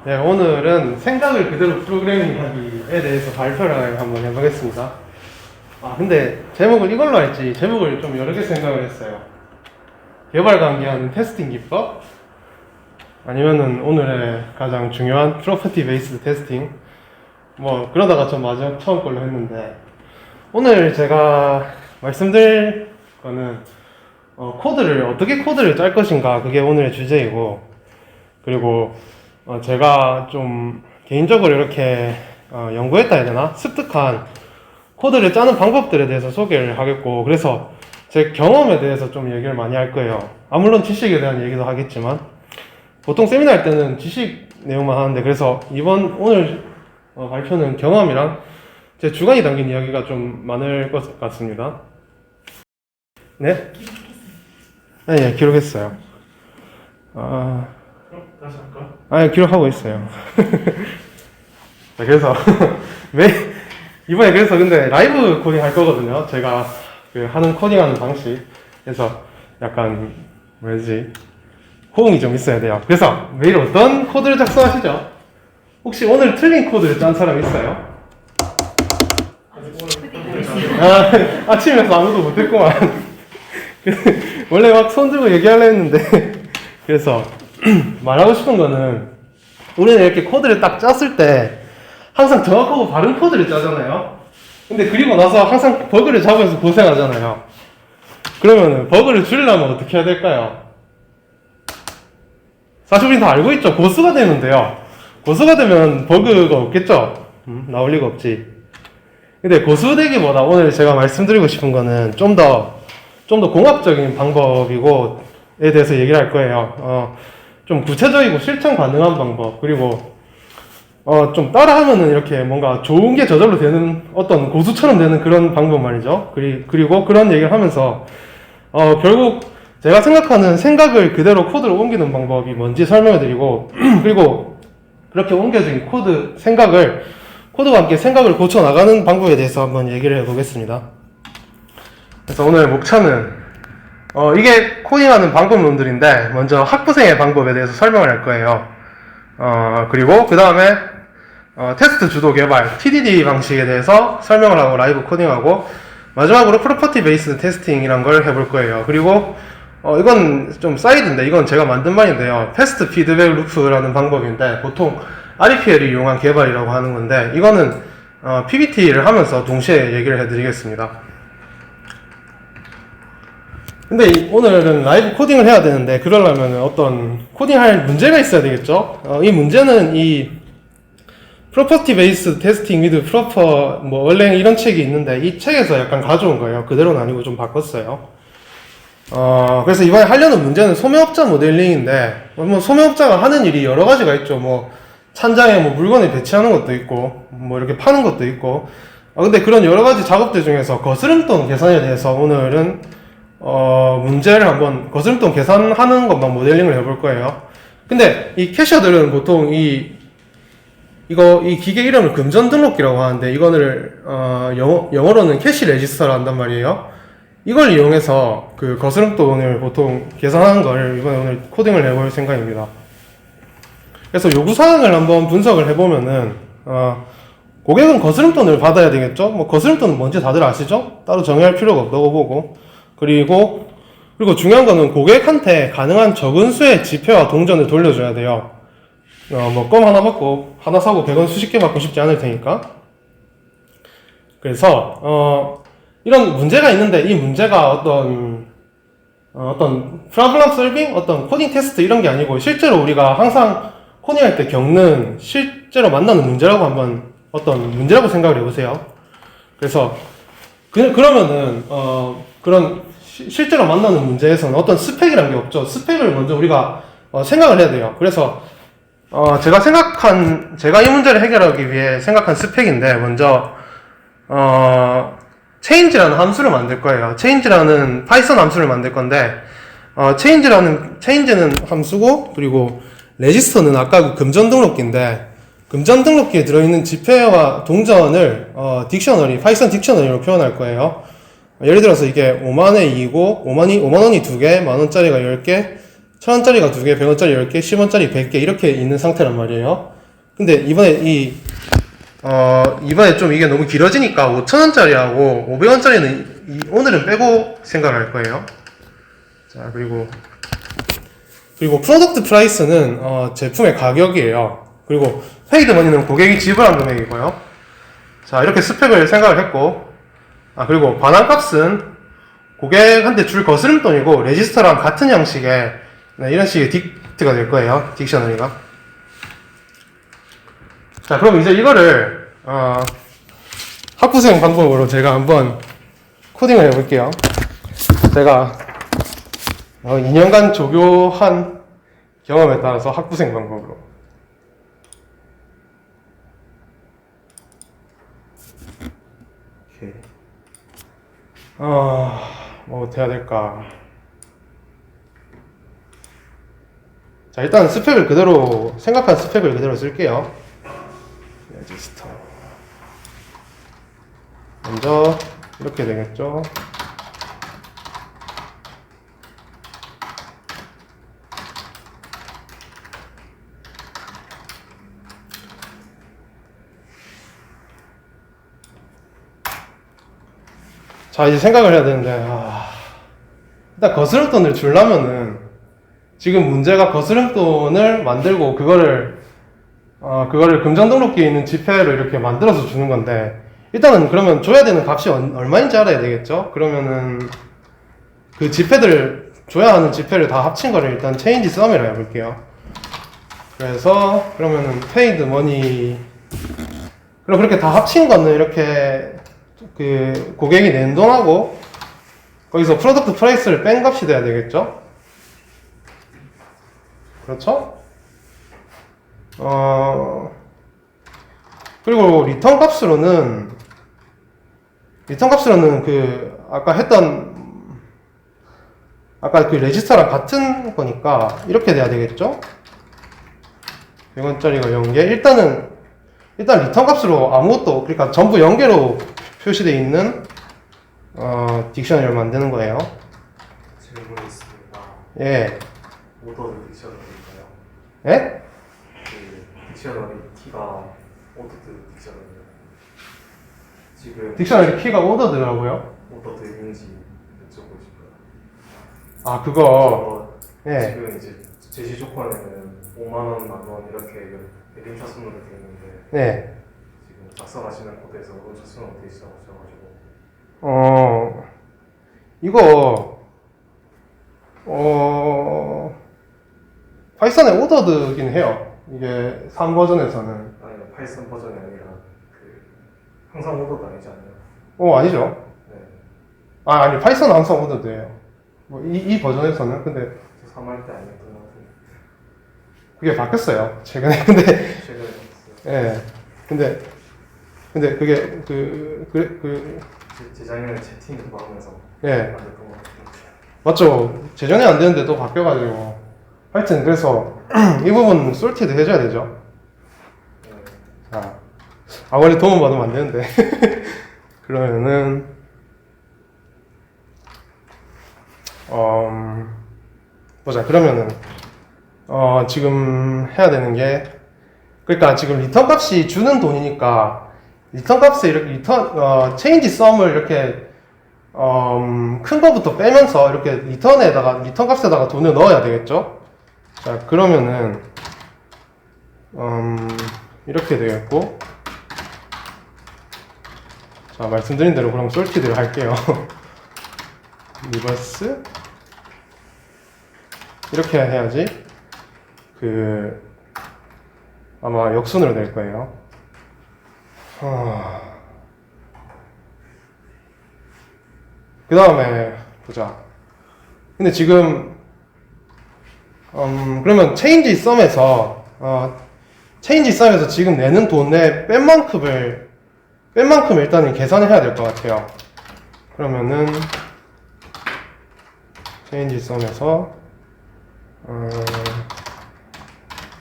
네, 오늘은 생각을 그대로 프로그래밍 하기에 대해서 발표를 한번 해보겠습니다. 근데 제목을 이걸로 할지 제목을 좀 여러 개 생각을 했어요. 개발 관계하는 테스팅 기법, 아니면은 오늘의 가장 중요한 프로퍼티 베이스드 테스팅, 그러다가 좀 마지막 처음 걸로 했는데, 오늘 제가 말씀드릴 거는 어떻게 코드를 짤 것인가, 그게 오늘의 주제이고, 그리고 제가 좀 개인적으로 이렇게 연구했다 해야 되나? 습득한 코드를 짜는 방법들에 대해서 소개를 하겠고, 그래서 제 경험에 대해서 좀 얘기를 많이 할 거예요. 물론 지식에 대한 얘기도 하겠지만, 보통 세미나 할 때는 지식 내용만 하는데, 그래서 오늘 발표는 경험이랑 제 주관이 담긴 이야기가 좀 많을 것 같습니다. 네? 네, 기록했어요. 다시 할까? 기록하고 있어요. 자, 그래서 이번에 그래서 근데 라이브 코딩 할 거거든요. 제가 하는 코딩하는 방식. 그래서 약간 호응이 좀 있어야 돼요. 그래서 매일 어떤 코드를 작성하시죠? 혹시 오늘 틀린 코드를 짠 사람 있어요? 아침에서 아무도 못했구만. 원래 막 손 들고 얘기하려 했는데 그래서 말하고 싶은 거는, 우리는 이렇게 코드를 딱 짰을 때 항상 정확하고 바른 코드를 짜잖아요. 근데 그리고 나서 항상 버그를 잡아서 고생하잖아요. 그러면 버그를 줄이려면 어떻게 해야 될까요? 사실 우린 다 알고 있죠. 고수가 되면 돼요. 고수가 되면 버그가 없겠죠. 나올 리가 없지. 근데 고수되기보다 오늘 제가 말씀드리고 싶은 거는 좀 더 공학적인 방법이고, 에 대해서 얘기를 할 거예요. 좀 구체적이고 실천 가능한 방법, 그리고 좀 따라하면은 이렇게 뭔가 좋은 게 저절로 되는, 어떤 고수처럼 되는 그런 방법 말이죠. 그리고 그런 얘기를 하면서 결국 제가 생각하는 생각을 그대로 코드로 옮기는 방법이 뭔지 설명해 드리고 그리고 그렇게 옮겨진 코드와 함께 생각을 고쳐 나가는 방법에 대해서 한번 얘기를 해 보겠습니다. 그래서 오늘 목차는 이게 코딩하는 방법론들인데, 먼저 학부생의 방법에 대해서 설명을 할 거예요. 그리고 그 다음에 테스트 주도 개발, TDD 방식에 대해서 설명을 하고 라이브 코딩하고, 마지막으로 프로퍼티 베이스드 테스팅이란 걸 해볼 거예요. 그리고 이건 좀 사이드인데, 이건 제가 만든 말인데요. 패스트 피드백 루프라는 방법인데, 보통 REPL을 이용한 개발이라고 하는 건데, 이거는 PPT를 하면서 동시에 얘기를 해드리겠습니다. 근데 오늘은 라이브 코딩을 해야 되는데, 그러려면 어떤 코딩할 문제가 있어야 되겠죠? 이 문제는 이 프로퍼티 베이스 테스팅 위드 프로퍼 원래 이런 책이 있는데, 이 책에서 약간 가져온 거예요. 그대로는 아니고 좀 바꿨어요. 그래서 이번에 하려는 문제는 소매업자 모델링인데, 소매업자가 하는 일이 여러 가지가 있죠. 찬장에 물건을 배치하는 것도 있고, 이렇게 파는 것도 있고. 근데 그런 여러 가지 작업들 중에서 거스름돈 계산에 대해서 오늘은 문제를 한번 거스름돈 계산하는 것만 모델링을 해볼 거예요. 근데 이 캐셔들은 보통 이 기계 이름을 금전 등록기라고 하는데, 이거를 영어로는 캐시 레지스터라 한단 말이에요. 이걸 이용해서 그 거스름돈을 보통 계산하는 걸 이번에 오늘 코딩을 해볼 생각입니다. 그래서 요구사항을 한번 분석을 해보면은, 고객은 거스름돈을 받아야 되겠죠? 거스름돈은 뭔지 다들 아시죠? 따로 정의할 필요가 없다고 보고, 그리고 중요한 거는 고객한테 가능한 적은 수의 지폐와 동전을 돌려줘야 돼요. 껌 하나 받고, 하나 사고 100원 수십 개 받고 싶지 않을 테니까. 그래서, 이런 문제가 있는데, 이 문제가 어떤 프로블럼 솔빙? 어떤 코딩 테스트 이런 게 아니고, 실제로 우리가 항상 코딩할 때 겪는, 실제로 만나는 문제라고 어떤 문제라고 생각을 해보세요. 그래서, 그러면은, 그런 실제로 만나는 문제에서는 어떤 스펙이라는 게 없죠. 스펙을 먼저 우리가 생각을 해야 돼요. 그래서 제가 이 문제를 해결하기 위해 생각한 스펙인데, 먼저 change라는 함수를 만들 거예요. change라는 파이썬 함수를 만들 건데, change는 함수고, 그리고 register는 아까 그 금전 등록기인데, 금전 등록기에 들어있는 지폐와 동전을 파이썬 딕셔너리로 표현할 거예요. 예를 들어서 이게 5만의 2이고 5만원이 2개, 만원짜리가 10개, 1000원짜리가 2개, 100원짜리 10개, 10원짜리 100개 이렇게 있는 상태란 말이에요. 근데 이번에 좀 이게 너무 길어지니까 5,000원짜리하고 500원짜리는 오늘은 빼고 생각할 거예요. 자, 그리고 프로덕트 프라이스는 제품의 가격이에요. 그리고 페이드 머니는 고객이 지불한 금액이고요. 자, 이렇게 스펙을 생각을 했고, 그리고 반환값은 고객한테 줄 거스름돈이고 레지스터랑 같은 형식의 이런 식의 딕트가 될 거예요. 딕셔너리가. 자, 그럼 이제 이거를 학부생 방법으로 제가 한번 코딩을 해볼게요. 제가 2년간 조교한 경험에 따라서 학부생 방법으로. 오케이. 뭐부터 해야 될까? 자, 일단 스펙을 그대로, 생각한 스펙을 그대로 쓸게요. 레지스터. 먼저, 이렇게 되겠죠? 자, 이제 생각을 해야 되는데, 일단 거스름돈을 주려면은, 지금 문제가 거스름돈을 만들고, 그거를 금전 등록기에 있는 지폐로 이렇게 만들어서 주는 건데, 일단은 그러면 줘야 되는 값이 얼마인지 알아야 되겠죠? 그러면은, 그 지폐들, 줘야 하는 지폐를 다 합친 거를 일단 체인지 썸이라고 해볼게요. 그래서, 그러면은, 페이드 머니, 그럼 그렇게 다 합친 거는 이렇게, 그 고객이 낸 돈하고 거기서 프로덕트 프라이스를 뺀 값이 돼야 되겠죠? 그렇죠? 그리고 리턴 값으로는 그 아까 그 레지스터랑 같은 거니까 이렇게 돼야 되겠죠? 100원짜리가 0개. 일단 리턴 값으로 아무것도, 그러니까 전부 0개로 표시되어 있는 딕셔너리를 만드는 거예요. 질문이 있습니다. 예. 오더드 딕셔너리인가요? 예? 그 딕셔너리 키가 오더드 딕셔너리인가요? 지금 딕셔너리 키가 오더드라고요? 오더드인지 여쭤보고 싶어요. 그거. 예. 지금 이제 제시 조건에는 5만원, 만원 이렇게 림차순으로 되어 있는데 네. 지금 작성하시는 코드에서 림차순으로 되어 있어가지고 이거 파이썬에 오더드긴 해요. 이게 3버전에서는. 아니 파이썬 버전이 아니라 그 항상 오더드 아니지 않나요? 아니죠. 네. 아니, 파이썬은 항상 오더드예요. 이 버전에서는. 근데 3할 때 아니었던 것 같은데 그게 바뀌었어요. 최근에. 근데 최근에 바뀌었어요. 예. 근데 그게 재작년에 채팅도 하면서 예. 만들었던 것 같은데 맞죠. 재정이 안 되는데 또 바뀌어가지고. 하여튼, 그래서 이 부분 솔티드 해줘야 되죠. 네. 자. 원래 도움 받으면 안 되는데. 그러면은, 보자. 그러면은, 지금 해야 되는 게, 그러니까 지금 리턴 값이 주는 돈이니까, 리턴 값에 이렇게 체인지 썸을 이렇게, 큰 거부터 빼면서 이렇게 리턴 값에다가 돈을 넣어야 되겠죠? 자, 그러면은, 이렇게 되겠고, 자, 말씀드린 대로 그럼 솔티드를 할게요. 리버스. 이렇게 해야지, 아마 역순으로 될 거예요. 그 다음에, 보자. 근데 지금, 그러면 체인지 썸에서 지금 내는 돈의 뺀 만큼을 일단은 계산을 해야 될 것 같아요. 그러면은, 체인지 썸에서,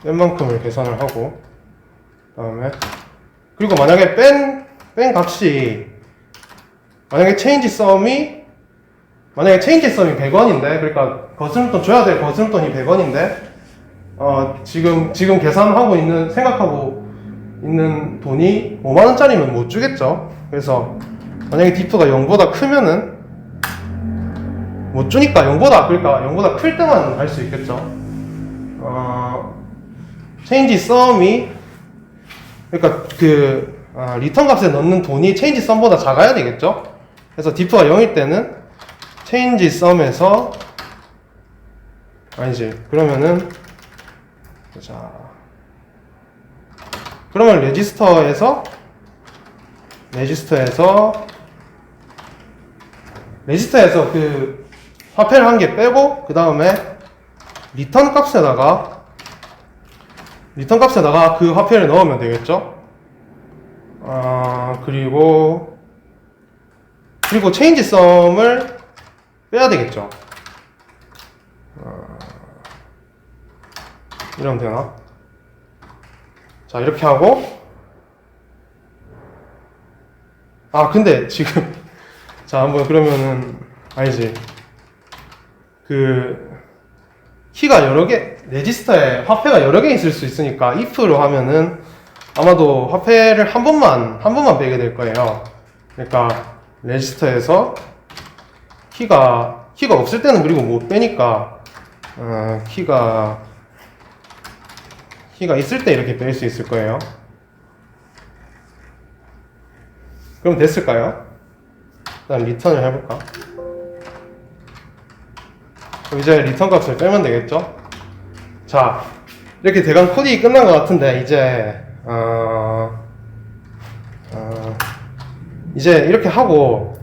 뺀 만큼을 계산을 하고, 그 다음에, 그리고 만약에 뺀 값이, 만약에 체인지 썸이 100원인데, 그러니까 줘야 될 거스름돈이 100원인데, 지금 생각하고 있는 돈이 5만원짜리면 못 주겠죠. 그래서 만약에 diff가 0보다 크면은 못 주니까 0보다, 그러니까 0보다 클 때만 할 수 있겠죠. change sum이, 그러니까 리턴 값에 넣는 돈이 change sum보다 작아야 되겠죠. 그래서 diff가 0일 때는 change sum에서, 아니지, 그러면은, 자, 그러면 레지스터에서 그 화폐를 한 개 빼고 그 다음에 리턴 값에다가 그 화폐를 넣으면 되겠죠. 그리고 change sum을 빼야 되겠죠. 이러면 되나? 자, 이렇게 하고, 근데 지금 자, 한번 그러면은, 아니지, 키가 여러 개, 레지스터에 화폐가 여러 개 있을 수 있으니까 if로 하면은 아마도 화폐를 한 번만 빼게 될 거예요. 그러니까 레지스터에서 키가 없을 때는 그리고 못 빼니까 키가 있을 때 이렇게 뺄 수 있을 거예요. 그럼 됐을까요? 일단 리턴을 해볼까? 그럼 이제 리턴 값을 빼면 되겠죠? 자, 이렇게 대강 코딩이 끝난 것 같은데 이제 이렇게 하고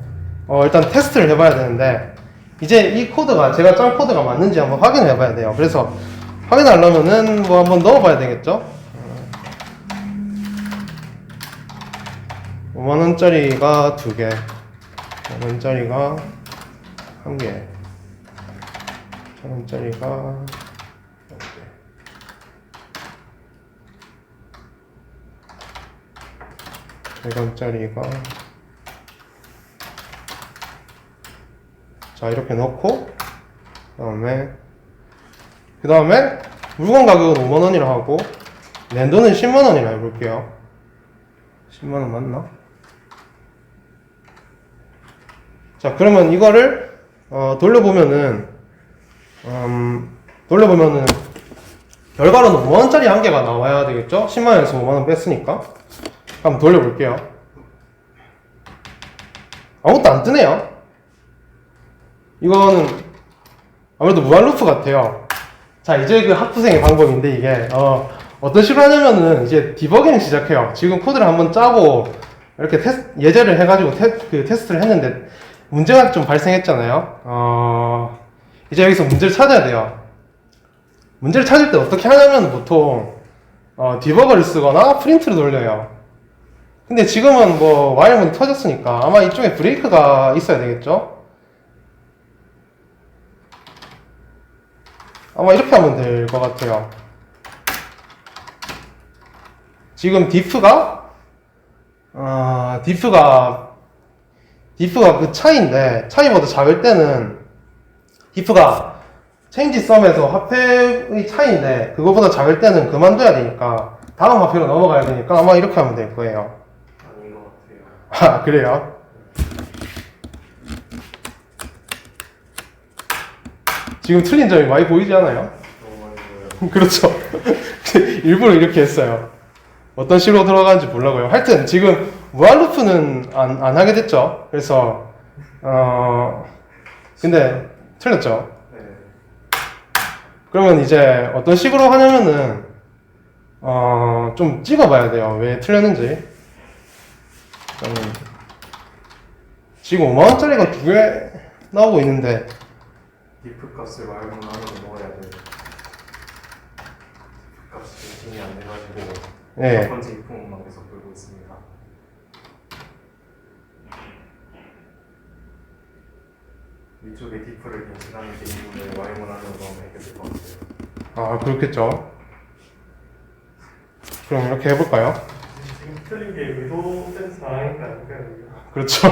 일단 테스트를 해봐야 되는데, 이제 이 코드가 제가 짠 코드가 맞는지 한번 확인해 봐야 돼요. 그래서 확인하려면은 뭐 한번 넣어봐야 되겠죠? 5만원짜리가 2개, 5만원짜리가 1개, 1,000원짜리가 100원짜리가, 자, 이렇게 넣고 그 다음에 물건 가격은 5만원이라 하고 랜더는 10만원이라 해볼게요. 10만원 맞나? 자, 그러면 이거를 돌려보면은 결과로는 5만원짜리 한 개가 나와야 되겠죠? 10만원에서 5만원 뺐으니까. 한번 돌려볼게요. 아무것도 안 뜨네요. 이거는 아무래도 무한 루프 같아요. 자, 이제 그 학부생의 방법인데, 이게 어떤 식으로 하냐면은 이제 디버깅을 시작해요. 지금 코드를 한번 짜고 이렇게 예제를 해가지고 테스트를 했는데 문제가 좀 발생했잖아요. 이제 여기서 문제를 찾아야 돼요. 문제를 찾을 때 어떻게 하냐면 보통 디버거를 쓰거나 프린트를 돌려요. 근데 지금은 뭐 와일문이 터졌으니까 아마 이쪽에 브레이크가 있어야 되겠죠? 아마 이렇게 하면 될 것 같아요. 지금 diff가 그 차이인데, 차이보다 작을 때는 diff가 change sum에서 화폐의 차이인데 그거보다 작을 때는 그만둬야 되니까 다음 화폐로 넘어가야 되니까 아마 이렇게 하면 될 거예요. 아닌 것 같아요. 그래요? 지금 틀린 점이 많이 보이지 않아요? 너무 많이 보여요. 그렇죠. 일부러 이렇게 했어요. 어떤 식으로 들어가는지 보려고요. 하여튼 지금 무한 루프는 안 하게 됐죠. 그래서 근데 틀렸죠. 네. 그러면 이제 어떤 식으로 하냐면은 좀 찍어봐야 돼요. 왜 틀렸는지. 지금 5만원짜리가 2개 나오고 있는데 diff 값을 말고 나눠서 넣어야 돼요. diff 값이 진행이 안 돼가지고 예. 첫 번째 if만 계속 돌고 있습니다. 위쪽에 diff를 변신하는 게 이분을 y문 안으로 넣으면 해결될 것 같아요. 그렇겠죠. 그럼 이렇게 해볼까요? 지금 틀린 게 의도된 상황이니까 그렇죠.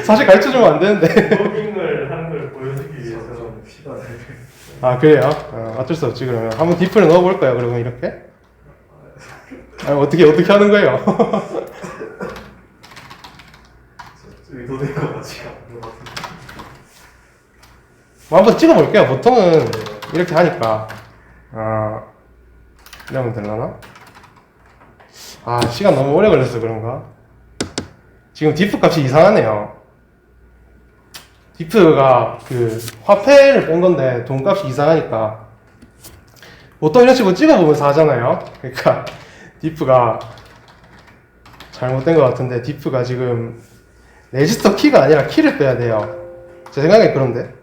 사실 가르쳐주면 안 되는데. 디버깅을 하는 걸 보여주기 위해서 좀 시간을 그래요? 어쩔 수 없지. 그러면 한번 diff를 넣어볼까요? 그러면 이렇게? 아니, 어떻게 하는 거예요? 의도된 거 같지가 않은 것 같은데. 뭐 한번 찍어볼게요. 보통은 이렇게 하니까. 아, 이러면 되려나? 아, 시간 너무 오래 걸려서 그런가? 지금 디프 값이 이상하네요. 디프가 그 화폐를 뺀 건데 돈 값이 이상하니까 보통 이런 식으로 찍어보면서 하잖아요. 그러니까 디프가 잘못된 것 같은데 디프가 지금 레지스터 키가 아니라 키를 빼야 돼요. 제 생각에 그런데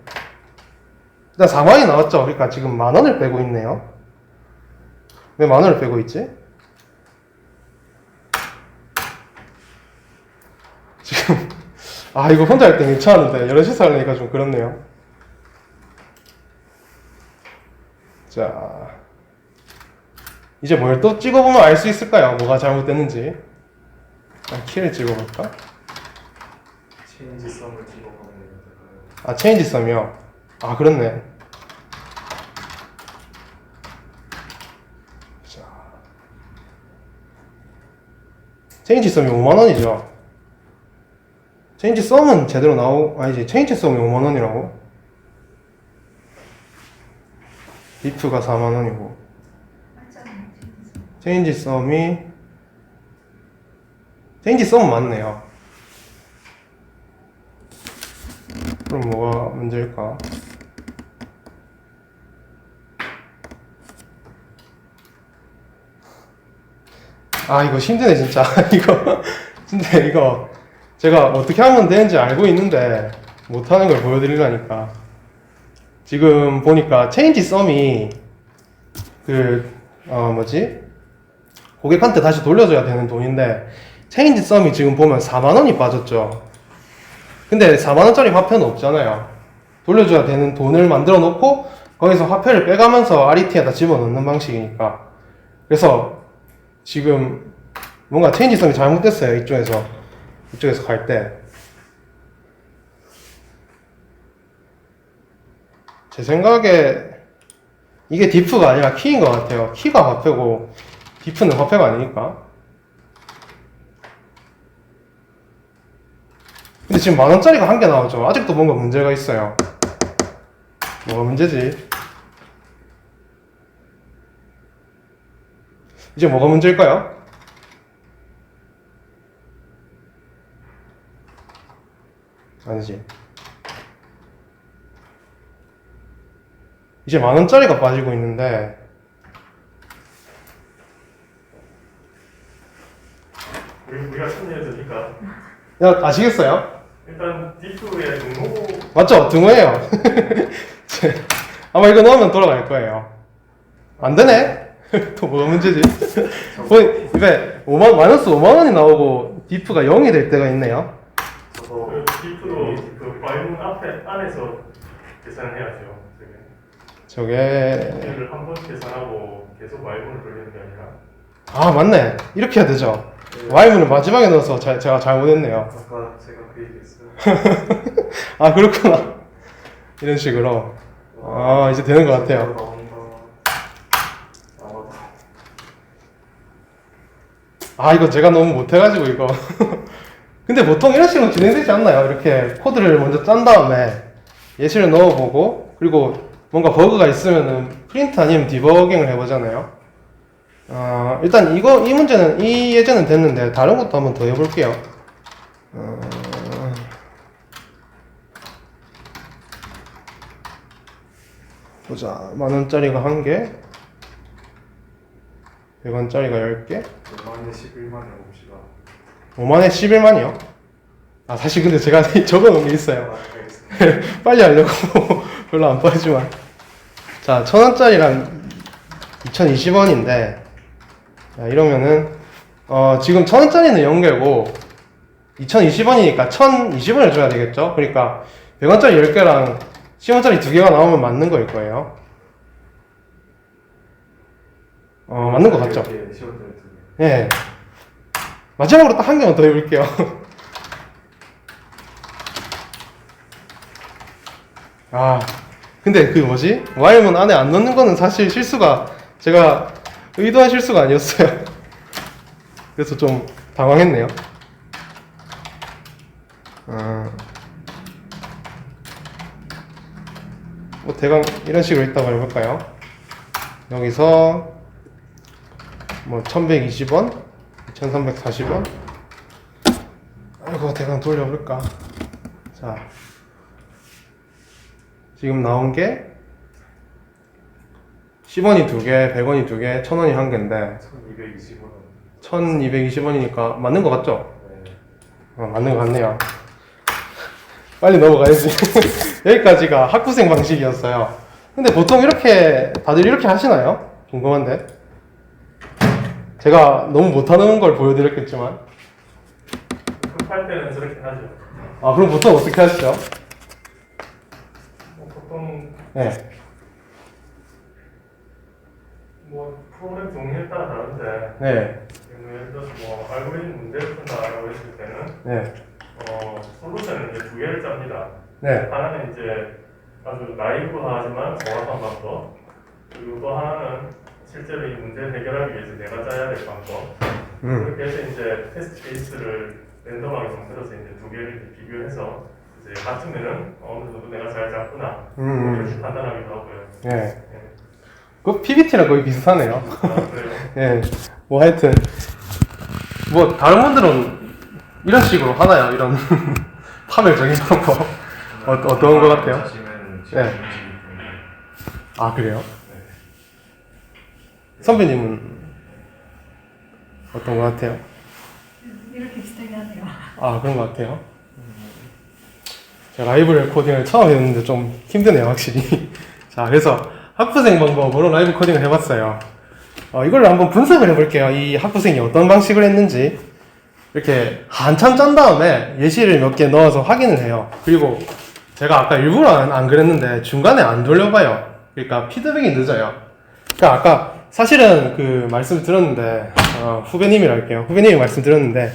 일단 4만이 나왔죠. 그러니까 지금 10,000원을 빼고 있네요. 왜 10,000원을 빼고 있지? 지금 아 이거 혼자 할 때 괜찮았는데 여럿이서 하려니까 좀 그렇네요. 자 이제 뭘 또 찍어보면 알 수 있을까요? 뭐가 잘못됐는지. 키를 찍어볼까? 체인지 썸을 찍어보면 될까요? 아 체인지 썸이요? 아 그렇네. 자 체인지 썸이 50,000원이죠. 체인지 썸은 제대로 아니지 체인지 썸이 50,000원이라고? 디프가 40,000원이고 체인지 썸은 맞네요. 그럼 뭐가 문제일까? 아 이거 힘드네 진짜. 이거 제가 어떻게 하면 되는지 알고 있는데 못하는 걸 보여드리려니까. 지금 보니까 체인지 썸이 고객한테 다시 돌려줘야 되는 돈인데 체인지 썸이 지금 보면 40,000원이 빠졌죠. 근데 40,000원짜리 화폐는 없잖아요. 돌려줘야 되는 돈을 만들어 놓고 거기서 화폐를 빼가면서 RET에다 집어넣는 방식이니까. 그래서 지금 뭔가 체인지 썸이 잘못됐어요. 이쪽에서 갈 때. 제 생각에 이게 디프가 아니라 키인 것 같아요. 키가 화폐고 디프는 화폐가 아니니까. 근데 지금 10,000원짜리가 한 개 나오죠. 아직도 뭔가 문제가 있어요. 뭐가 문제지? 이제 뭐가 문제일까요? 아니지. 이제 10,000원짜리가 빠지고 있는데 우리가 참여해도 되니까 야 아시겠어요? 일단 디프의 등록 맞죠? 등호예요. 아마 이거 넣으면 돌아갈 거예요. 안 되네? 또 뭐가 문제지? 입에 마이너스 50,000원이 나오고 디프가 0이 될 때가 있네요. 그 디프도 그 와이문 안에서 계산을 해야죠. 저게 얘를 한 번 계산하고 계속 와이문을 돌리는 게 아니라. 아 맞네. 이렇게 해야 되죠. Y문을 마지막에 넣어서 제가 잘못했네요. 아까 제가 그 얘기했어요. 아 그렇구나. 이런 식으로. 아 이제 되는 것 같아요. 아 이거 제가 너무 못해가지고 이거. 근데 보통 이런 식으로 진행되지 않나요? 이렇게 코드를 먼저 짠 다음에 예시를 넣어보고 그리고 뭔가 버그가 있으면은 프린트 아니면 디버깅을 해보잖아요. 일단 이 문제는 이 예제는 됐는데 다른 것도 한번 더 해볼게요. 보자. 10,000원짜리가 1개, 100원짜리가 10개, 5만에 11만에 봅시다. 5만에 11만이요? 아 사실 근데 제가 적어놓은 게 있어요. 알겠습니다. 빨리 하려고 별로 안 빠지만. 자 1,000원짜리랑 2020원인데 자, 이러면은 지금 1,000원짜리는 0개고 2020원이니까 1,020원을 줘야 되겠죠? 그러니까 100원짜리 10개랑 10원짜리 2개가 나오면 맞는 거일 거예요. 맞는 것 같죠? 예. 마지막으로 딱 한 개만 더 해볼게요. 근데 그 뭐지? Y문 안에 안 넣는 거는 사실 제가 의도한 실수가 아니었어요. 그래서 좀 당황했네요. 뭐 대강 이런 식으로 있다고 해볼까요? 여기서 뭐 1120원, 2340원. 아이고 대강 돌려볼까. 자, 지금 나온 게 10원이 2개, 100원이 2개, 1000원이 1개인데 1220원. 1220원이니까 맞는 거 같죠? 네. 맞는 거 같네요. 빨리 넘어가야지. 여기까지가 학부생 방식이었어요. 근데 보통 이렇게 다들 이렇게 하시나요? 궁금한데. 제가 너무 못하는 걸 보여드렸겠지만. 급할 때는 저렇게 하죠. 아, 그럼 보통 어떻게 하시죠? 보통 네. 뭐 프로그램 종류에 따라 다른데 네. 예를 들어서 뭐 알고리즘 문제를 푼다라고 했을 때는 네. 솔루션은 이제 두 개를 짭니다. 네. 하나는 이제 아주 나이브하지만 정확한 방법, 그리고 또 하나는 실제로 이 문제를 해결하기 위해서 내가 짜야 될 방법. 그렇게 해서 이제 테스트 케이스를 랜덤하게 만들어서 이제 두 개를 비교해서 이제 같으면은 어느 정도 내가 잘 짰구나 이렇게 판단하기도 하고요. 네. 네. 그 PPT랑 거의 비슷하네요. 그래요. 예. 뭐 하여튼 뭐 다른 분들은 이런 식으로 하나요? 이런 파멸적인 방법. 어떤 거 같아요? 네. 아, 그래요? 선배님은 어떤 거 같아요? 이렇게 비슷하게 하네요. 아, 그런 거 같아요. 제가 라이브 코딩을 처음 했는데 좀 힘드네요, 확실히. 자, 그래서 학부생 방법으로 라이브 코딩을 해봤어요. 이걸 한번 분석을 해볼게요. 이 학부생이 어떤 방식을 했는지. 이렇게 한참 짠 다음에 예시를 몇 개 넣어서 확인을 해요. 그리고 제가 아까 일부러 안 그랬는데 중간에 안 돌려봐요. 그러니까 피드백이 늦어요. 그러니까 아까 사실은 그 말씀 들었는데 후배님이라 할게요. 후배님이 말씀 들었는데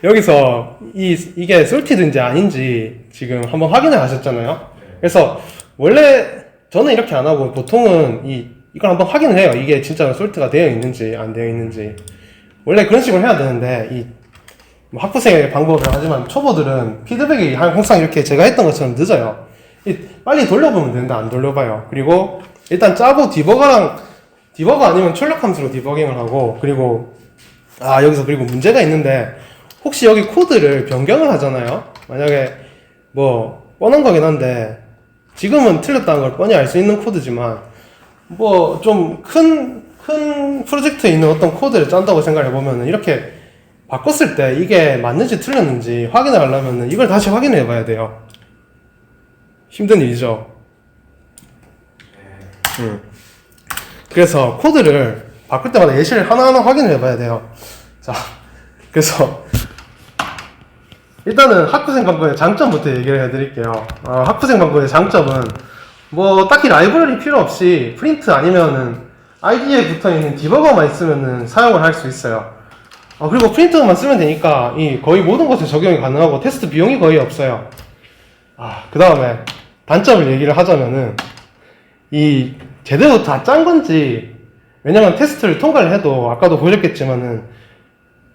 여기서 이게 솔티드인지 아닌지 지금 한번 확인을 하셨잖아요. 그래서 원래 저는 이렇게 안 하고 보통은 이걸 한번 확인을 해요. 이게 진짜 솔트가 되어 있는지 안 되어 있는지. 원래 그런 식으로 해야 되는데 뭐 학부생의 방법을 하지만 초보들은 피드백이 항상 이렇게 제가 했던 것처럼 늦어요. 빨리 돌려보면 되는데 안 돌려봐요. 그리고 일단 짜고 디버거 아니면 출력 함수로 디버깅을 하고, 그리고 여기서 그리고 문제가 있는데 혹시 여기 코드를 변경을 하잖아요. 만약에 뭐 뻔한 거긴 한데 지금은 틀렸다는 걸 뻔히 알 수 있는 코드지만 뭐 좀 큰 프로젝트에 있는 어떤 코드를 짠다고 생각을 해보면 이렇게 바꿨을 때 이게 맞는지 틀렸는지 확인을 하려면 이걸 다시 확인해 봐야 돼요. 힘든 일이죠. 그래서 코드를 바꿀 때마다 예시를 하나하나 확인을 해 봐야 돼요. 자, 그래서 일단은 학부생 방법의 장점부터 얘기를 해드릴게요. 학부생 방법의 장점은 뭐 딱히 라이브러리 필요 없이 프린트 아니면은 IDE에 붙어있는 디버거만 있으면은 사용을 할 수 있어요. 그리고 프린트만 쓰면 되니까 거의 모든 것에 적용이 가능하고 테스트 비용이 거의 없어요. 그 다음에 단점을 얘기를 하자면은 제대로 다 짠 건지, 왜냐면 테스트를 통과를 해도 아까도 보셨겠지만은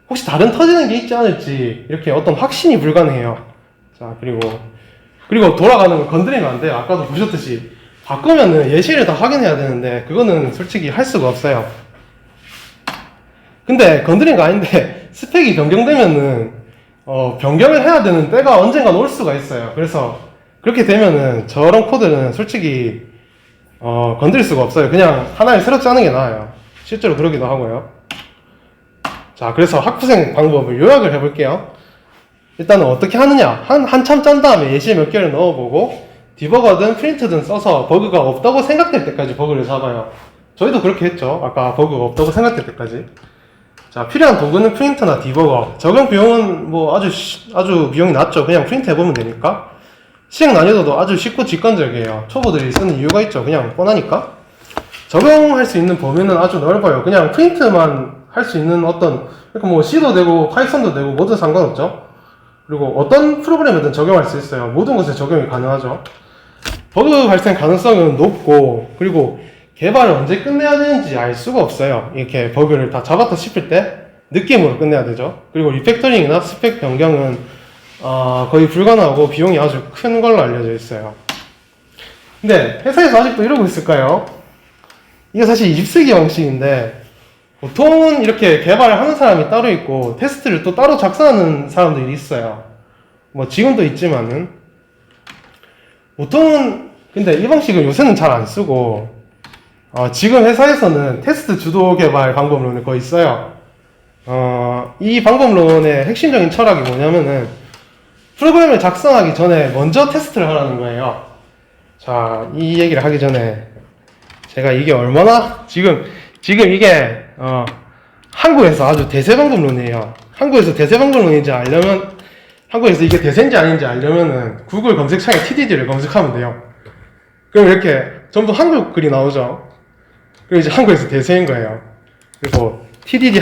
혹시 다른 터지는 게 있지 않을지 이렇게 어떤 확신이 불가능해요. 자, 그리고 돌아가는 걸 건드리면 안 돼요. 아까도 보셨듯이 바꾸면은 예시를 다 확인해야 되는데 그거는 솔직히 할 수가 없어요. 근데 건드린 거 아닌데 스펙이 변경되면은 변경을 해야 되는 때가 언젠간 올 수가 있어요. 그래서 그렇게 되면은 저런 코드는 솔직히 건드릴 수가 없어요. 그냥 하나를 새로 짜는 게 나아요. 실제로 그러기도 하고요. 자, 그래서 학부생 방법을 요약을 해볼게요. 일단은 어떻게 하느냐. 한참 짠 다음에 예시 몇 개를 넣어보고 디버거든 프린트든 써서 버그가 없다고 생각될 때까지 버그를 잡아요. 저희도 그렇게 했죠. 아까 버그가 없다고 생각될 때까지. 자, 필요한 도구는 프린트나 디버거. 적용 비용은 뭐 아주 비용이 낮죠. 그냥 프린트 해보면 되니까. 시행 난이도도 아주 쉽고 직관적이에요. 초보들이 쓰는 이유가 있죠. 그냥 뻔하니까. 적용할 수 있는 범위는 아주 넓어요. 그냥 프린트만 할 수 있는 그러니까 뭐 C도 되고 파이썬도 되고 뭐든 상관없죠. 그리고 어떤 프로그램이든 적용할 수 있어요. 모든 것에 적용이 가능하죠. 버그 발생 가능성은 높고, 그리고 개발을 언제 끝내야 되는지 알 수가 없어요. 이렇게 버그를 다 잡았다 싶을 때 느낌으로 끝내야 되죠. 그리고 리팩터링이나 스펙 변경은 거의 불가능하고 비용이 아주 큰 걸로 알려져 있어요. 근데 회사에서 아직도 이러고 있을까요? 이게 사실 20세기 방식인데 보통은 이렇게 개발을 하는 사람이 따로 있고 테스트를 또 따로 작성하는 사람들이 있어요. 뭐 지금도 있지만은 보통은 근데 이 방식을 요새는 잘 안 쓰고 지금 회사에서는 테스트 주도 개발 방법론을 거의 써요. 이 방법론의 핵심적인 철학이 뭐냐면은 프로그램을 작성하기 전에 먼저 테스트를 하라는 거예요. 자, 이 얘기를 하기 전에 제가 이게 얼마나 지금 이게 한국에서 아주 대세 방법론이에요. 한국에서 대세 방법론인지 알려면 한국에서 이게 대세인지 아닌지 알려면은 구글 검색창에 TDD를 검색하면 돼요. 그럼 이렇게 전부 한국 글이 나오죠. 그리고 이제 한국에서 대세인 거예요. 그리고 TDD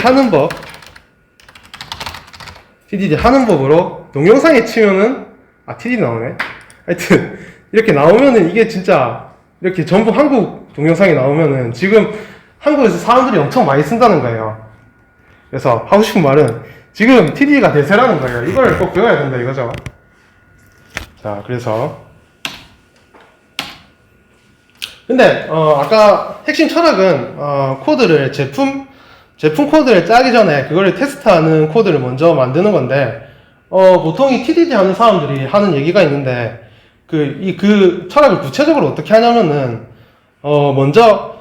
하는 법으로 동영상에 치면은 TDD 나오네. 하여튼 이렇게 나오면은 이게 진짜 이렇게 전부 한국 동영상이 나오면은 지금 한국에서 사람들이 엄청 많이 쓴다는 거예요. 그래서 하고 싶은 말은 지금 TDD가 대세라는 거예요. 이걸 꼭 배워야 된다 이거죠. 자, 그래서 근데 아까 핵심 철학은 코드를 제품 코드를 짜기 전에 그거를 테스트하는 코드를 먼저 만드는 건데 보통 이 TDD 하는 사람들이 하는 얘기가 있는데 그 철학을 구체적으로 어떻게 하냐면은 먼저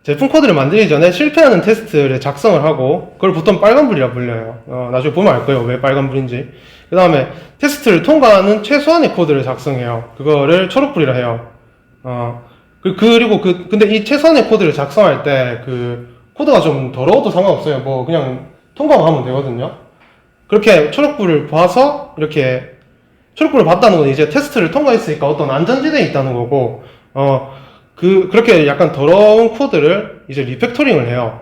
제품 코드를 만들기 전에 실패하는 테스트를 작성을 하고 그걸 보통 빨간불이라 불려요. 나중에 보면 알 거예요. 왜 빨간불인지. 그 다음에 테스트를 통과하는 최소한의 코드를 작성해요. 그거를 초록불이라 해요. 그리고 근데 이 최소한의 코드를 작성할 때 코드가 좀 더러워도 상관없어요. 뭐 그냥 통과만 하면 되거든요. 그렇게 초록불을 봐서 이렇게 초록불을 봤다는 건 이제 테스트를 통과했으니까 어떤 안전지대에 있다는 거고 그렇게 약간 더러운 코드를 이제 리팩토링을 해요.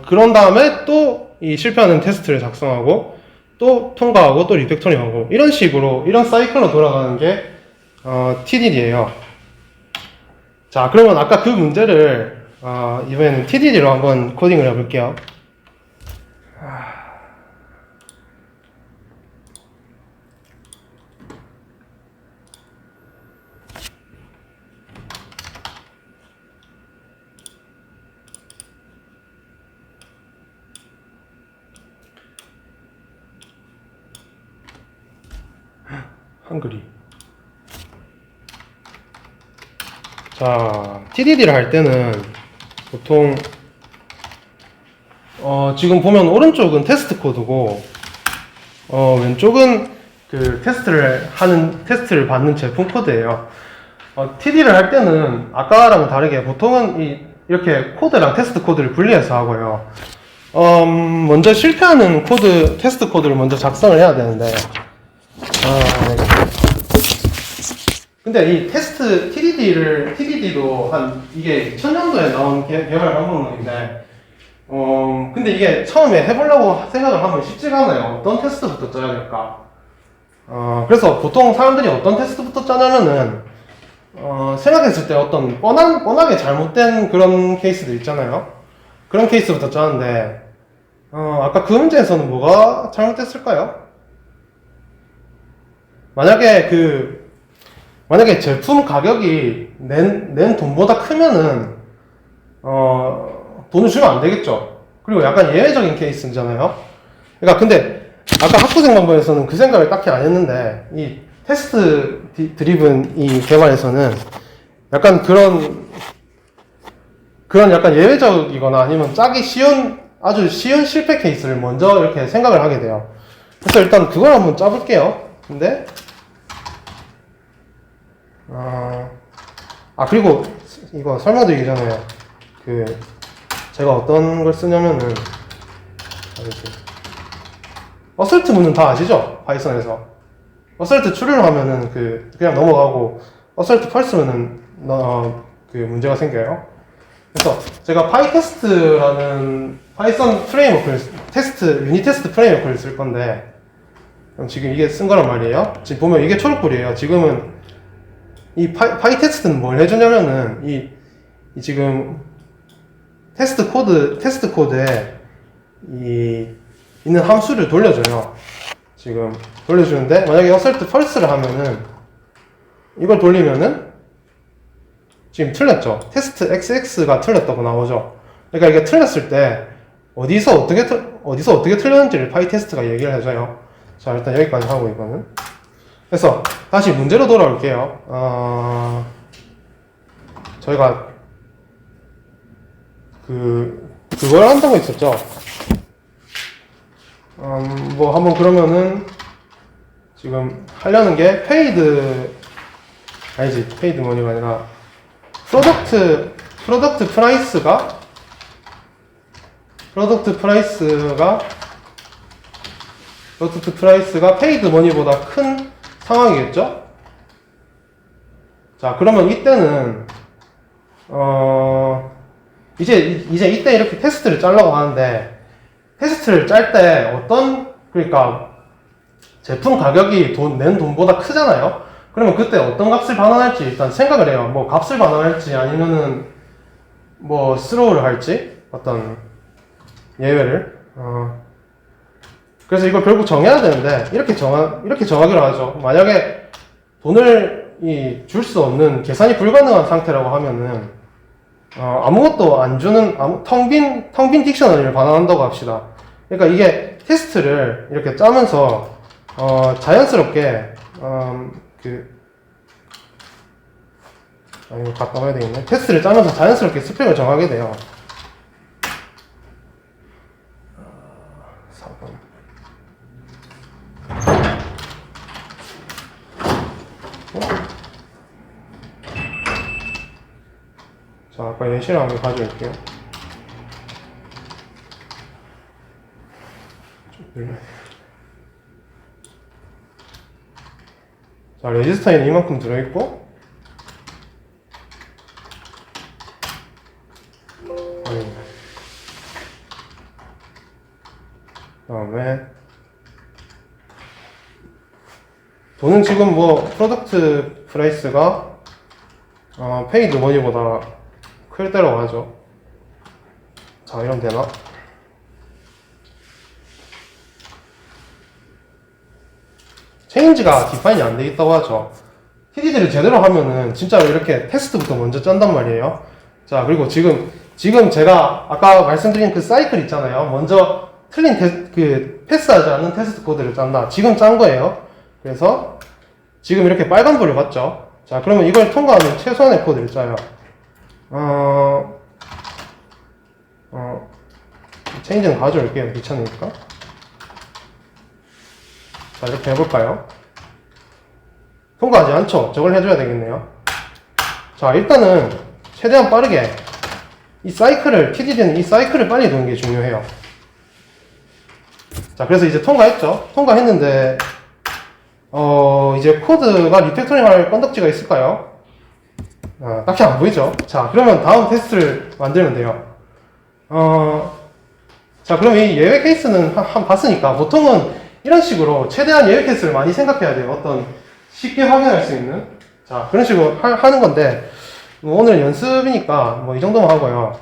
그런 다음에 또 이 실패하는 테스트를 작성하고 또 통과하고 또 리팩토링하고 이런 식으로 이런 사이클로 돌아가는 게 TDD예요. 자, 그러면 아까 그 문제를 이번에는 TDD로 한번 코딩을 해볼게요. 한글이. 자, TDD를 할 때는 보통 지금 보면 오른쪽은 테스트 코드고 왼쪽은 그 테스트를 받는 제품 코드예요. TD를 할 때는 아까랑은 다르게 보통은 이렇게 코드랑 테스트 코드를 분리해서 하고요. 먼저 실패하는 테스트 코드를 먼저 작성을 해야 되는데 근데 이 TDD도 이게 2000년도에 나온 개발 방법론인데, 근데 이게 처음에 해보려고 생각을 하면 쉽지가 않아요. 어떤 테스트부터 짜야 될까? 그래서 보통 사람들이 어떤 테스트부터 짜냐면은, 생각했을 때 어떤 뻔하게 잘못된 그런 케이스들 있잖아요. 그런 케이스부터 짜는데, 아까 그 문제에서는 뭐가 잘못됐을까요? 만약에 제품 가격이 낸 돈보다 크면은, 돈을 주면 안 되겠죠. 그리고 약간 예외적인 케이스잖아요. 그러니까 근데, 아까 학부생 방법에서는 그 생각을 딱히 안 했는데, 이 테스트 드리븐 이 개발에서는 약간 그런 약간 예외적이거나 아니면 아주 쉬운 실패 케이스를 먼저 이렇게 생각을 하게 돼요. 그래서 일단 그걸 한번 짜볼게요. 근데, 그리고 이거 설명드리기 전에 제가 어떤 걸 쓰냐면은 어설트 문은 다 아시죠? 파이썬에서 어설트 true를 하면은 그냥 넘어가고 어설트 false면은 문제가 생겨요. 그래서 제가 파이테스트라는 파이썬 프레임워크를 유닛 테스트 프레임워크를 쓸 건데 그럼 지금 이게 쓴 거란 말이에요. 지금 보면 이게 초록불이에요. 지금은 이 파이테스트는 뭘 해주냐면은 이 지금 테스트 코드에 이 있는 함수를 돌려줘요. 지금 돌려주는데 만약에 assert false를 하면은 이걸 돌리면은 지금 틀렸죠. 테스트 xx가 틀렸다고 나오죠. 그러니까 이게 틀렸을 때 어디서 어떻게 틀렸는지를 파이 테스트가 얘기를 해줘요. 자, 일단 여기까지 하고 이거는. 그래서 다시 문제로 돌아올게요. 저희가 그걸 한다고 했었죠. 뭐 한번 그러면은 지금 하려는 게 페이드 머니가 아니라 프로덕트 프라이스가 페이드 머니보다 큰 상황이겠죠? 자, 그러면 이때는 이제 이때 이렇게 테스트를 짜려고 하는데 테스트를 짤 때 그러니까 제품 가격이 낸 돈보다 크잖아요? 그러면 그때 어떤 값을 반환할지 일단 생각을 해요. 뭐 값을 반환할지 아니면은 뭐 스로우를 할지 어떤 예외를. 그래서 이걸 결국 정해야 되는데 이렇게 정하기로 하죠. 만약에 돈을 줄 수 없는 계산이 불가능한 상태라고 하면은 아무것도 안 주는 텅 빈 딕셔너리를 반환한다고 합시다. 그러니까 이게 테스트를 이렇게 짜면서 자연스럽게 이거 갖다 놔야 되겠네. 테스트를 짜면서 자연스럽게 스펙을 정하게 돼요. 4번. 자, 아까 예시를 한번 가져올게요. 자, 레지스터에는 이만큼 들어있고, 그 다음에 돈은 지금 뭐 프로덕트 프라이스가 페이드 머니보다 클 때라고 하죠. 자, 이러면 되나? 체인지가 디파인이 안 되겠다고 하죠. TDD를 제대로 하면은 진짜로 이렇게 테스트부터 먼저 짠단 말이에요. 자, 그리고 지금 제가 아까 말씀드린 그 사이클 있잖아요. 먼저 틀린 패스하지 않는 테스트 코드를 짠다. 지금 짠 거예요. 그래서 지금 이렇게 빨간불을 봤죠. 자, 그러면 이걸 통과하는 최소한의 코드를 짜요. 체인지는 가져올게요. 귀찮으니까. 자, 이렇게 해볼까요? 통과하지 않죠? 저걸 해줘야 되겠네요. 자, 일단은 최대한 빠르게 TDD는 이 사이클을 빨리 도는 게 중요해요. 자, 그래서 이제 통과했죠? 통과했는데 이제 코드가 리팩토링 할 건덕지가 있을까요? 딱히 안 보이죠? 자, 그러면 다음 테스트를 만들면 돼요. 자, 그럼 이 예외 케이스는 한 봤으니까 보통은 이런 식으로 최대한 예외 케이스를 많이 생각해야 돼요. 어떤 쉽게 확인할 수 있는. 자, 그런 식으로 하는 건데, 뭐 오늘은 연습이니까 뭐 이 정도만 하고요.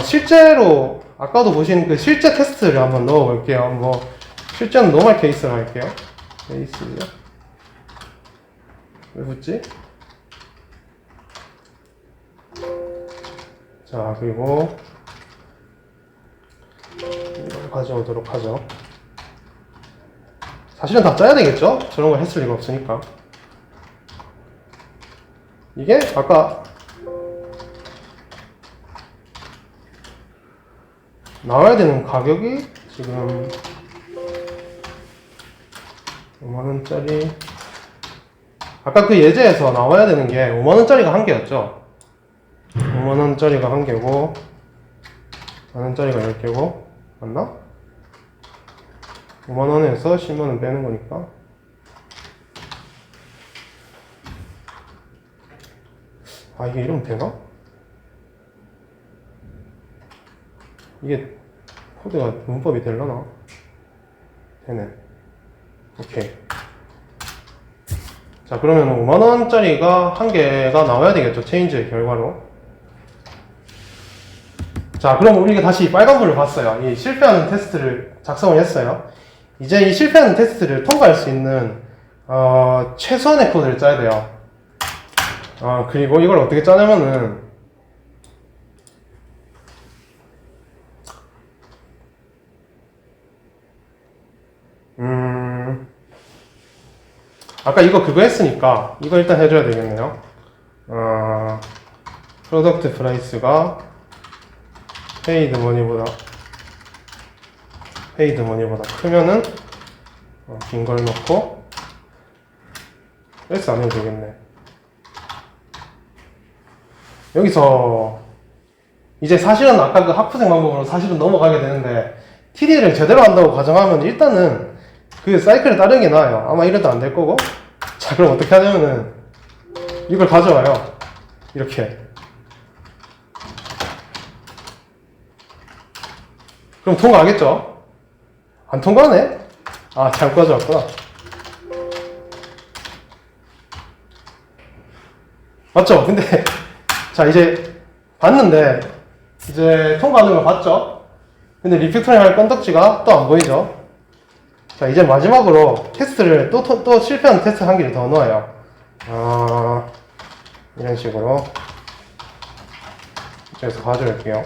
실제로 아까도 보신 그 실제 테스트를 한번 넣어 볼게요. 뭐 실제는 노멀 케이스로 할게요. 케이스요. 왜 붙지? 자, 그리고 이걸 가져오도록 하죠. 사실은 다 짜야 되겠죠? 저런 걸 했을 리가 없으니까. 이게 아까 나와야 되는 가격이 지금 5만원짜리, 아까 그 예제에서 나와야 되는 게 5만원짜리가 한 개였죠. 5만원짜리가 한 개고 만원짜리가 10개고 맞나? 5만원에서 10만원 빼는 거니까 이게 이러면 되나? 이게 코드가 문법이 되려나? 되네. 오케이. 자, 그러면 5만원짜리가 한 개가 나와야 되겠죠. 체인지의 결과로. 자, 그럼 우리가 다시 빨간불을 봤어요. 이 실패하는 테스트를 작성을 했어요. 이제 이 실패하는 테스트를 통과할 수 있는 최소한의 코드를 짜야 돼요. 그리고 이걸 어떻게 짜냐면은 아까 이거 그거 했으니까 이거 일단 해줘야 되겠네요. 프로덕트 프라이스가 페이드 머니보다 크면은 긴 걸 넣고 S 안 해도 되겠네. 여기서 이제 사실은 아까 그 학부생 방법으로 사실은 넘어가게 되는데 TD를 제대로 한다고 가정하면 일단은 그 사이클을 따르는 게 나아요. 아마 이래도 안 될 거고. 자, 그럼 어떻게 하냐면은 이걸 가져와요. 이렇게. 그럼 통과하겠죠? 안 통과하네? 잘못 가져왔구나. 맞죠? 근데 자, 이제 봤는데 이제 통과하는 걸 봤죠? 근데 리팩터링 할 건덕지가 또 안 보이죠? 자, 이제 마지막으로 테스트를 또 실패한 테스트 한 개를 더 넣어요. 이런 식으로 이쪽에서 가져올게요.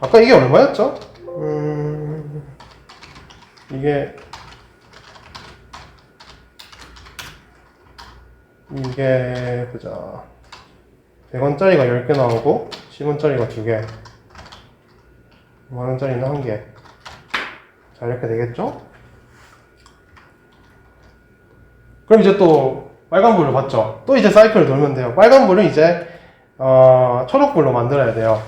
아까 이게 얼마였죠? 이게 보자. 100원짜리가 10개 나오고 10원짜리가 2개, 5만원짜리는 1개. 자, 이렇게 되겠죠? 그럼 이제 또 빨간불을 봤죠? 또 이제 사이클을 돌면 돼요. 빨간불은 이제 초록불로 만들어야 돼요.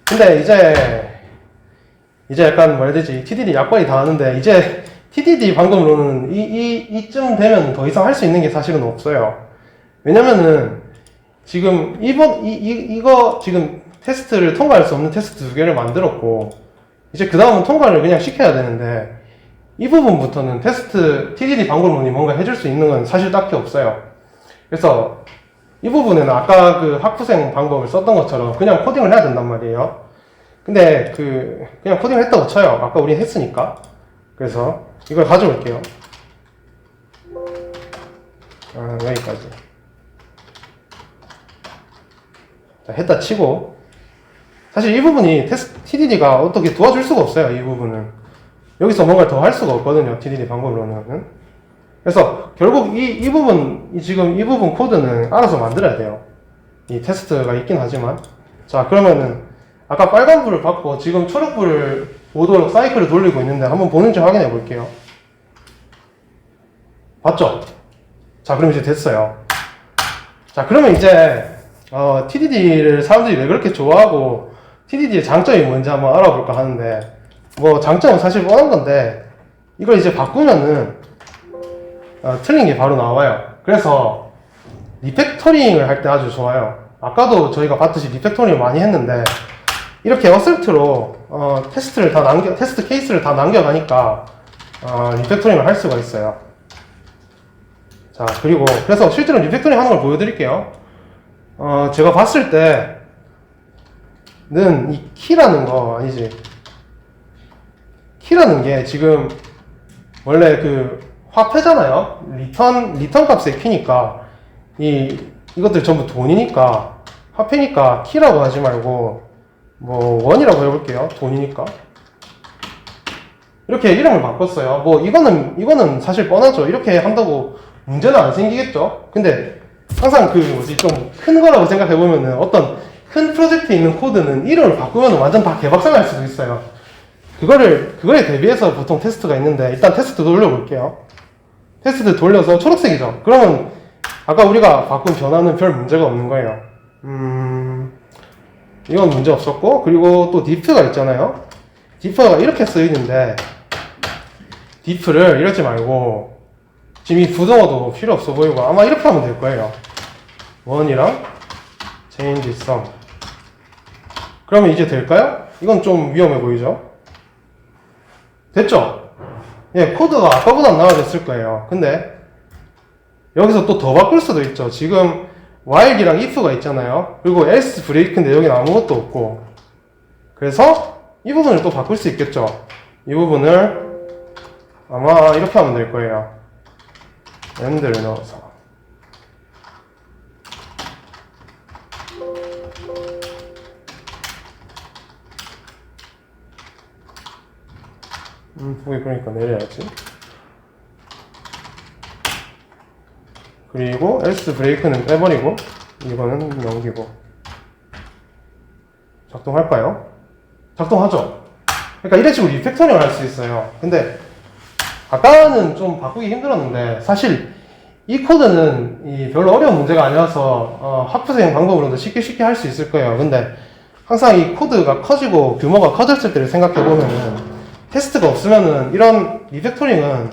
근데 이제 약간 뭐라 해야 되지? TDD 약발이 다 하는데 이제 TDD 방법으로는 이쯤 되면 더 이상 할 수 있는 게 사실은 없어요. 왜냐면은 지금 이거 지금 테스트를 통과할 수 없는 테스트 2개를 만들었고 이제 그 다음은 통과를 그냥 시켜야 되는데 이 부분부터는 테스트 TDD 방법론이 뭔가 해줄 수 있는 건 사실 딱히 없어요. 그래서 이 부분에는 아까 그 학부생 방법을 썼던 것처럼 그냥 코딩을 해야 된단 말이에요. 근데 그냥 코딩을 했다고 쳐요. 아까 우리 했으니까. 그래서 이걸 가져올게요. 여기까지. 자, 했다 치고 사실 이 부분이 TDD가 어떻게 도와줄 수가 없어요. 이 부분은 여기서 뭔가를 더 할 수가 없거든요. TDD 방법으로는. 그래서 결국 지금 이 부분 코드는 알아서 만들어야 돼요. 이 테스트가 있긴 하지만. 자, 그러면은 아까 빨간불을 받고 지금 초록불을 보도록 사이클을 돌리고 있는데 한번 보는지 확인해 볼게요. 봤죠? 자, 그럼 이제 됐어요. 자, 그러면 이제 TDD를 사람들이 왜 그렇게 좋아하고 TDD의 장점이 뭔지 한번 알아볼까 하는데 뭐 장점은 사실 뻔한 건데 이걸 이제 바꾸면은 틀린 게 바로 나와요. 그래서 리팩터링을 할 때 아주 좋아요. 아까도 저희가 봤듯이 리팩터링을 많이 했는데 이렇게 어설트로 테스트 케이스를 다 남겨가니까 리팩터링을 할 수가 있어요. 자, 그리고 그래서 실제로 리팩터링 하는 걸 보여드릴게요. 제가 봤을 때는 이 키라는 거 아니지? 키라는 게 지금 원래 그 화폐잖아요. 리턴 값의 키니까 이것들 전부 돈이니까 화폐니까 키라고 하지 말고 뭐 원이라고 해볼게요. 돈이니까 이렇게 이름을 바꿨어요. 뭐 이거는 사실 뻔하죠. 이렇게 한다고 문제는 안 생기겠죠. 근데 항상 좀 큰 거라고 생각해보면은 어떤 큰 프로젝트에 있는 코드는 이름을 바꾸면 완전 다 개박살날 수도 있어요. 그거에 대비해서 보통 테스트가 있는데 일단 테스트 돌려볼게요. 테스트 돌려서 초록색이죠. 그러면 아까 우리가 바꾼 변화는 별 문제가 없는 거예요. 이건 문제 없었고, 그리고 또 diff가 있잖아요. diff가 이렇게 쓰이는데 diff를 이러지 말고 지금 이 부동어도 필요 없어 보이고 아마 이렇게 하면 될 거예요. 1이랑 change sum 그러면 이제 될까요? 이건 좀 위험해 보이죠? 됐죠? 예, 코드가 아까보다 나아졌을 거예요. 근데 여기서 또 더 바꿀 수도 있죠. 지금 while이랑 if가 있잖아요. 그리고 else 브레이크인데 여기는 아무것도 없고, 그래서 이 부분을 또 바꿀 수 있겠죠. 이 부분을 아마 이렇게 하면 될 거예요. and를 넣어서 여기 그러니까 내려야지. 그리고 else 브레이크는 빼버리고 이거는 넘기고. 작동할까요? 작동하죠. 그러니까 이런 식으로 리팩터링을 할 수 있어요. 근데 아까는 좀 바꾸기 힘들었는데 사실 이 코드는 별로 어려운 문제가 아니라서 학부생 방법으로도 쉽게 할 수 있을 거예요. 근데 항상 이 코드가 커지고 규모가 커졌을 때를 생각해보면은 테스트가 없으면은 이런 리팩토링은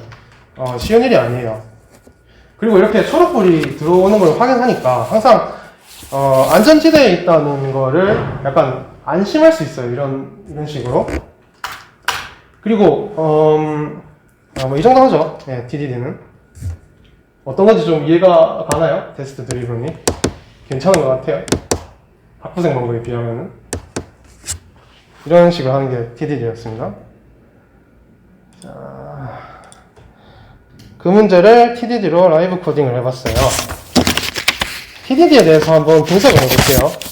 쉬운 일이 아니에요. 그리고 이렇게 초록불이 들어오는 걸 확인하니까 항상 안전지대에 있다는 거를 약간 안심할 수 있어요. 이런 식으로. 그리고 뭐 이 정도 하죠. 예, TDD는 어떤 건지 좀 이해가 가나요? 테스트 드리븐이 괜찮은 것 같아요. 학부생 방법에 비하면은 이런 식으로 하는 게 TDD였습니다. 자, 그 문제를 TDD로 라이브 코딩을 해봤어요. TDD에 대해서 한번 분석을 해볼게요.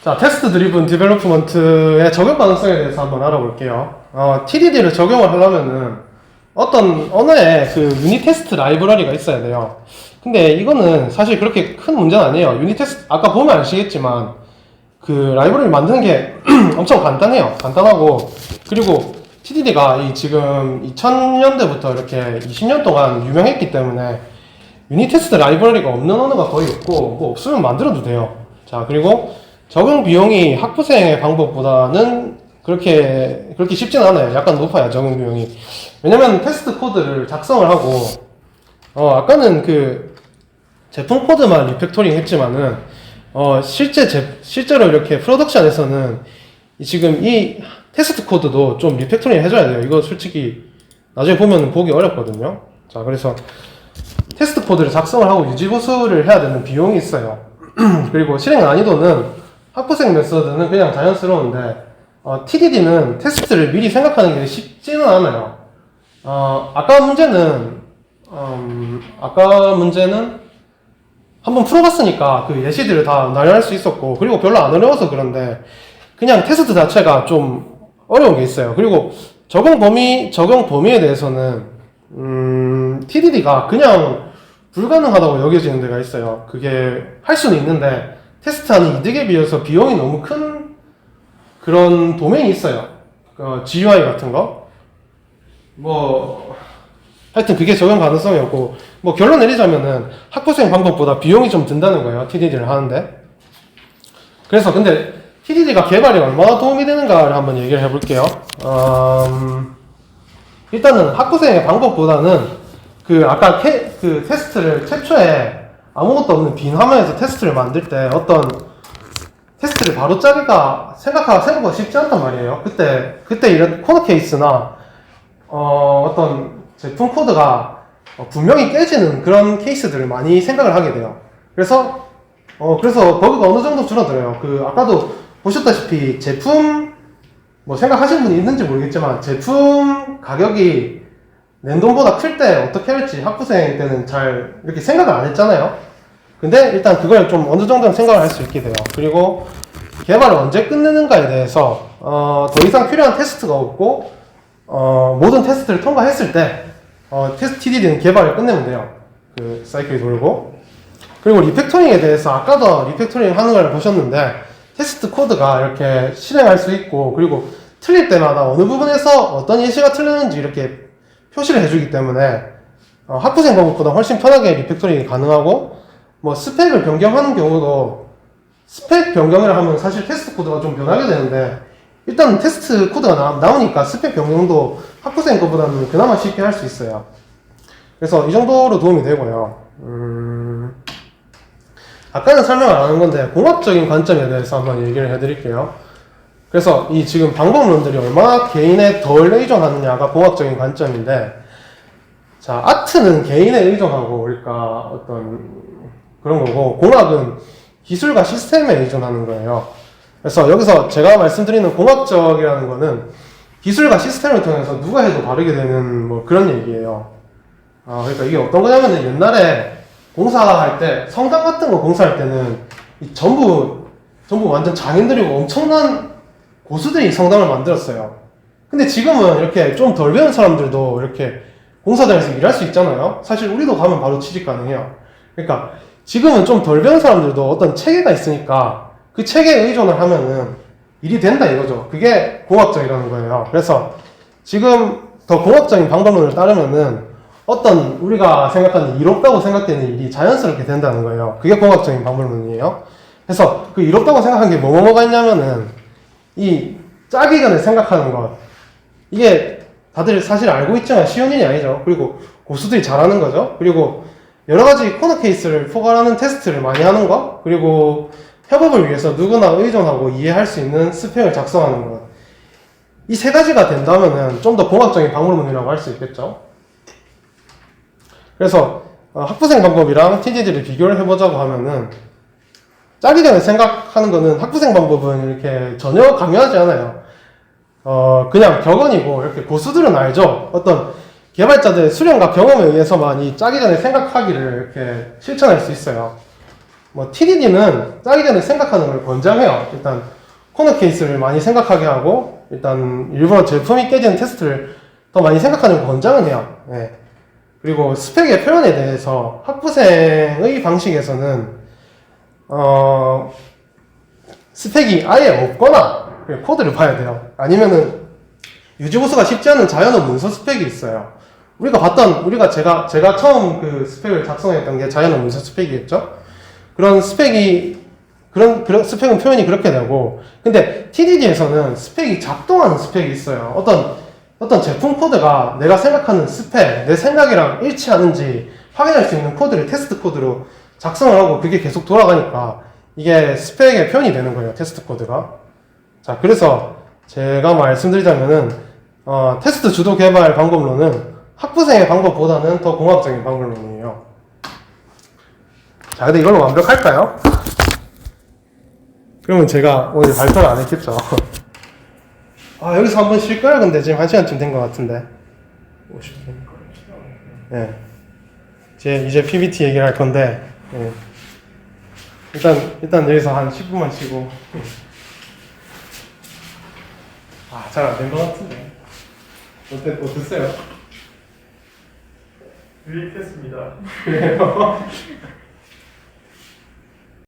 자, 테스트 드리븐 디벨로프먼트의 적용 가능성에 대해서 한번 알아볼게요. TDD를 적용을 하려면은 어떤 언어에 그 유닛 테스트 라이브러리가 있어야 돼요. 근데 이거는 사실 그렇게 큰 문제는 아니에요. 유닛 테스트, 아까 보면 아시겠지만 그 라이브러리 만드는 게 엄청 간단해요. 간단하고, 그리고 TDD가 지금 2000년대부터 이렇게 20년 동안 유명했기 때문에 유닛 테스트 라이브러리가 없는 언어가 거의 없고, 뭐 없으면 만들어도 돼요. 자, 그리고 적용 비용이 학부생의 방법보다는 그렇게 쉽진 않아요. 약간 높아요, 적용 비용이. 왜냐면 테스트 코드를 작성을 하고, 아까는 그 제품 코드만 리팩토링 했지만은, 실제로 이렇게 프로덕션에서는 지금 이 테스트 코드도 좀 리팩토링 해줘야 돼요. 이거 솔직히 나중에 보면 보기 어렵거든요. 자, 그래서 테스트 코드를 작성을 하고 유지보수를 해야 되는 비용이 있어요. 그리고 실행 난이도는 학부생 메서드는 그냥 자연스러운데, TDD는 테스트를 미리 생각하는 게 쉽지는 않아요. 아까 문제는 한번 풀어봤으니까 그 예시들을 다 나열할 수 있었고, 그리고 별로 안 어려워서 그런데 그냥 테스트 자체가 좀 어려운 게 있어요. 그리고 적용 범위에 대해서는 TDD가 그냥 불가능하다고 여겨지는 데가 있어요. 그게 할 수는 있는데 테스트하는 이득에 비해서 비용이 너무 큰 그런 도메인이 있어요. GUI 같은 거. 하여튼 그게 적용 가능성이 없고, 결론 내리자면은 학부생 방법보다 비용이 좀 든다는 거예요. TDD를 하는데. 그래서 근데 TDD가 개발에 얼마나 도움이 되는가를 한번 얘기를 해볼게요. 일단은 학부생의 방법보다는 아까 그 테스트를 최초에 아무것도 없는 빈 화면에서 테스트를 만들 때 어떤 테스트를 바로 짜기가 생각보다 쉽지 않단 말이에요. 그때 이런 코드 케이스나 어떤 제품 코드가 분명히 깨지는 그런 케이스들을 많이 생각을 하게 돼요. 그래서 버그가 어느 정도 줄어들어요. 아까도 보셨다시피 제품, 생각하신 분이 있는지 모르겠지만 제품 가격이 낸 돈보다 클 때 어떻게 할지 학부생 때는 잘 이렇게 생각을 안 했잖아요. 근데 일단 그걸 좀 어느 정도는 생각을 할 수 있게 돼요. 그리고 개발을 언제 끝내는가에 대해서 더 이상 필요한 테스트가 없고 모든 테스트를 통과했을 때 테스트 TDD는 개발을 끝내면 돼요. 그 사이클이 돌고. 그리고 리팩토링에 대해서 아까도 리팩토링 하는 걸 보셨는데 테스트 코드가 이렇게 실행할 수 있고, 그리고 틀릴 때마다 어느 부분에서 어떤 예시가 틀리는지 이렇게 표시를 해주기 때문에 학부생 방법보다 훨씬 편하게 리팩토링이 가능하고, 스펙을 변경하는 경우도 스펙 변경을 하면 사실 테스트 코드가 좀 변하게 되는데 일단 테스트 코드가 나오니까 스펙 변경도 학부생 거보다는 그나마 쉽게 할 수 있어요. 그래서 이 정도로 도움이 되고요. 아까는 설명 안 하는 건데 공학적인 관점에 대해서 한번 얘기를 해드릴게요. 그래서 이 지금 방법론들이 얼마나 개인에 덜 의존하느냐가 공학적인 관점인데, 자, 아트는 개인에 의존하고 그러니까 어떤 그런 거고, 공학은 기술과 시스템에 의존하는 거예요. 그래서 여기서 제가 말씀드리는 공학적이라는 거는 기술과 시스템을 통해서 누가 해도 바르게 되는 뭐 그런 얘기예요. 그러니까 이게 어떤 거냐면은 옛날에 공사할 때, 성당 같은 거 공사할 때는 전부 완전 장인들이고 엄청난 고수들이 성당을 만들었어요. 근데 지금은 이렇게 좀 덜 배운 사람들도 이렇게 공사장에서 일할 수 있잖아요. 사실 우리도 가면 바로 취직 가능해요. 그러니까 지금은 좀 덜 배운 사람들도 어떤 체계가 있으니까 그 체계에 의존을 하면은 일이 된다 이거죠. 그게 공학적이라는 거예요. 그래서 지금 더 공학적인 방법론을 따르면은 어떤 우리가 생각하는 이롭다고 생각되는 일이 자연스럽게 된다는 거예요. 그게 공학적인 방법론이에요. 그래서 그 이롭다고 생각한 게 뭐가 있냐면은 이 짜기 전에 생각하는 것, 이게 다들 사실 알고 있지만 쉬운 일이 아니죠. 그리고 고수들이 잘하는 거죠. 그리고 여러 가지 코너 케이스를 포괄하는 테스트를 많이 하는 것, 그리고 협업을 위해서 누구나 의존하고 이해할 수 있는 스펙을 작성하는 것, 이 세 가지가 된다면은 좀 더 공학적인 방법론이라고 할 수 있겠죠. 그래서 학부생 방법이랑 TDD를 비교를 해보자고 하면은, 짜기 전에 생각하는 거는 학부생 방법은 이렇게 전혀 강요하지 않아요. 그냥 격언이고, 이렇게 고수들은 알죠. 어떤 개발자들의 수련과 경험에 의해서만 이 짜기 전에 생각하기를 이렇게 실천할 수 있어요. 뭐 TDD는 짜기 전에 생각하는 걸 권장해요. 일단 코너 케이스를 많이 생각하게 하고, 일단 일부러 제품이 깨지는 테스트를 더 많이 생각하는 걸 권장은 해요. 네. 그리고 스펙의 표현에 대해서 학부생의 방식에서는 스펙이 아예 없거나 코드를 봐야 돼요. 아니면은 유지보수가 쉽지 않은 자연어 문서 스펙이 있어요. 제가 처음 그 스펙을 작성했던 게 자연어 문서 스펙이겠죠? 그런 스펙은 표현이 그렇게 되고, 근데 TDD에서는 스펙이 작동하는 스펙이 있어요. 어떤 제품 코드가 내가 생각하는 스펙, 내 생각이랑 일치하는지 확인할 수 있는 코드를 테스트 코드로 작성을 하고 그게 계속 돌아가니까 이게 스펙의 표현이 되는 거예요, 테스트 코드가. 자, 그래서 제가 말씀드리자면은, 테스트 주도 개발 방법론은 학부생의 방법보다는 더 공학적인 방법론이에요. 자, 근데 이걸로 완벽할까요? 그러면 제가 오늘 발표를 안 했겠죠. 여기서 한번 쉴까요? 근데 지금 1시간쯤 된 것 같은데. 50분. 예. 이제 PPT 얘기를 할 건데, 예. 일단 여기서 한 10분만 쉬고. 잘 안 된 것 같은데. 어땠어요? 유익했습니다. 그래요?